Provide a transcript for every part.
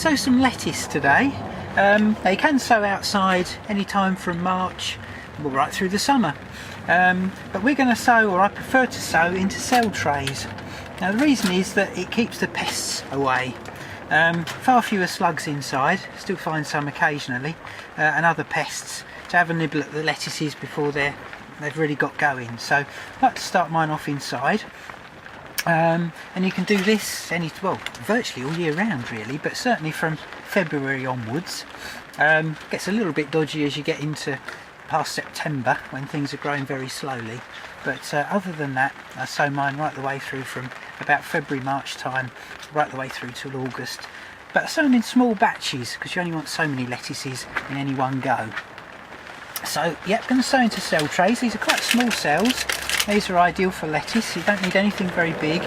sow some lettuce today. Now you can sow outside anytime from March, well, right through the summer. But we're going to sow, or I prefer to sow, into cell trays. Now the reason is that it keeps the pests away. Far fewer slugs inside, still find some occasionally, and other pests to have a nibble at the lettuces before they've really got going. So I like to start mine off inside. And you can do this virtually all year round really, but certainly from February onwards. Gets a little bit dodgy as you get into past September when things are growing very slowly, but other than that I sow mine right the way through from about February, March time, right the way through till August. But I sow them in small batches because you only want so many lettuces in any one go. So yep, going to sow into cell trays. These are quite small cells. These are ideal for lettuce, you don't need anything very big.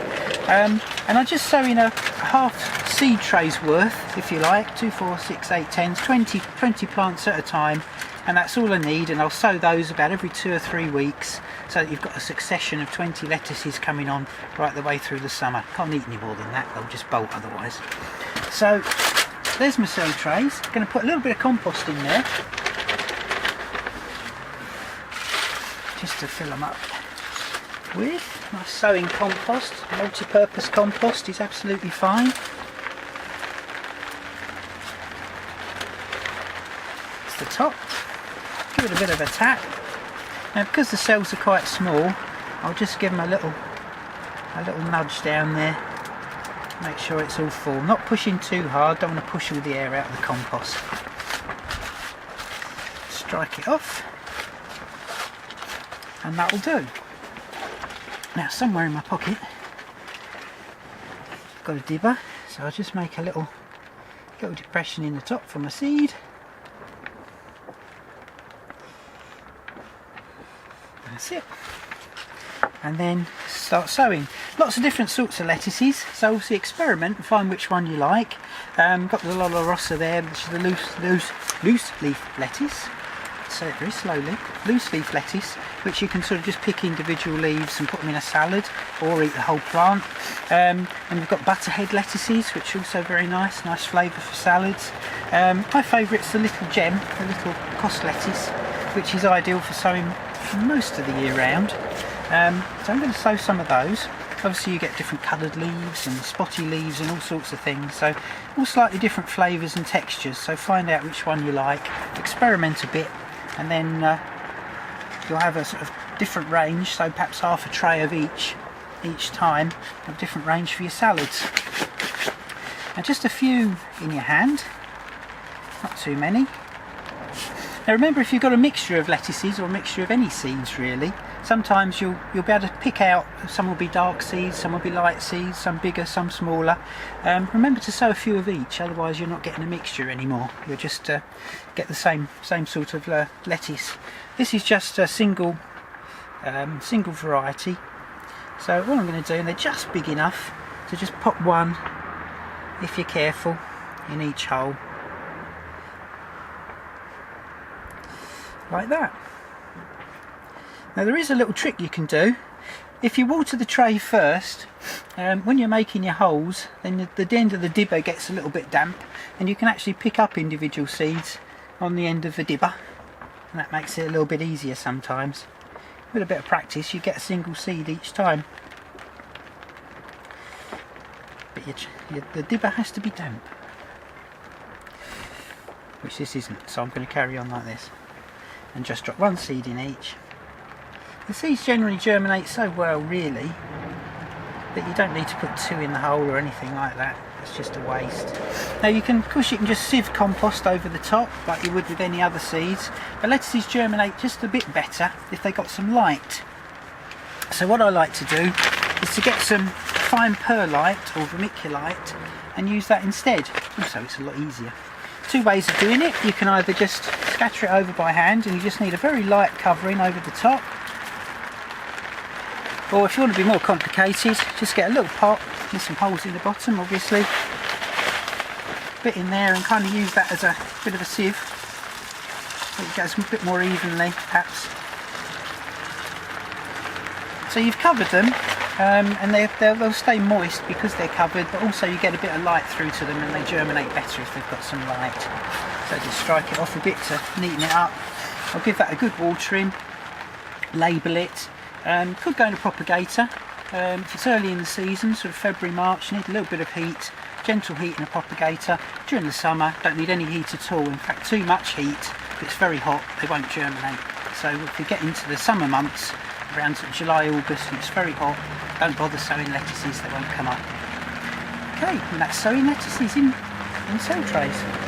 And I just sow in a half seed tray's worth, if you like, 2, 4, 6, 8, 10, 20 plants at a time, and that's all I need. And I'll sow those about every 2 or 3 weeks, so that you've got a succession of 20 lettuces coming on right the way through the summer. Can't eat any more than that, they'll just bolt otherwise. So there's my cell trays. I'm going to put a little bit of compost in there, just to fill them up with. My sowing compost, multi-purpose compost, is absolutely fine. It's the top. Give it a bit of a tap. Now because the cells are quite small, I'll just give them a little nudge down there. Make sure it's all full. Not pushing too hard, don't want to push all the air out of the compost. Strike it off, and that'll do. Now somewhere in my pocket I've got a dibber, so I'll just make a little depression in the top for my seed. That's it. And then start sowing. Lots of different sorts of lettuces, so obviously experiment and find which one you like. Got the La Rosa there, which is the loose leaf lettuce. Say it very slowly. Loose leaf lettuce, which you can sort of just pick individual leaves and put them in a salad, or eat the whole plant. And we've got butterhead lettuces, which are also very nice flavour for salads. My favourite's the little gem, the little cost lettuce, which is ideal for sowing for most of the year round. So I'm going to sow some of those. Obviously you get different coloured leaves and spotty leaves and all sorts of things, so all slightly different flavours and textures, so find out which one you like, experiment a bit, and then you'll have a sort of different range, so perhaps half a tray of each time, a different range for your salads. And just a few in your hand, not too many. Now remember, if you've got a mixture of lettuces, or a mixture of any seeds really, sometimes you'll be able to pick out, some will be dark seeds, some will be light seeds, some bigger, some smaller. Remember to sow a few of each, otherwise you're not getting a mixture anymore. You'll just get the same sort of lettuce. This is just a single variety. So what I'm going to do, and they're just big enough to just pop one, if you're careful, in each hole. Like that. Now there is a little trick you can do. If you water the tray first, when you're making your holes, then the end of the dibber gets a little bit damp, and you can actually pick up individual seeds on the end of the dibber, and that makes it a little bit easier sometimes. With a bit of practice you get a single seed each time. But the dibber has to be damp, which this isn't, so I'm going to carry on like this and just drop one seed in each. The seeds generally germinate so well really that you don't need to put 2 in the hole or anything like that. It's just a waste. Now you can just sieve compost over the top like you would with any other seeds, but lettuces germinate just a bit better if they got some light. So what I like to do is to get some fine perlite or vermiculite and use that instead. Also it's a lot easier. 2 ways of doing it. You can either just scatter it over by hand, and you just need a very light covering over the top, or if you want to be more complicated, just get a little pot with some holes in the bottom, obviously, bit in there, and kind of use that as a bit of a sieve so it goes a bit more evenly perhaps. So you've covered them, and they'll stay moist because they're covered, but also you get a bit of light through to them and they germinate better if they've got some light. So just strike it off a bit to neaten it up. I'll give that a good watering, label it. Could go in a propagator. If it's early in the season, sort of February, March, you need a little bit of heat, gentle heat in a propagator. During the summer, don't need any heat at all. In fact, too much heat, if it's very hot, they won't germinate. So if you get into the summer months, around sort of July, August, and it's very hot, don't bother sowing lettuces, they won't come up. Okay, and that's sowing lettuces in cell trays.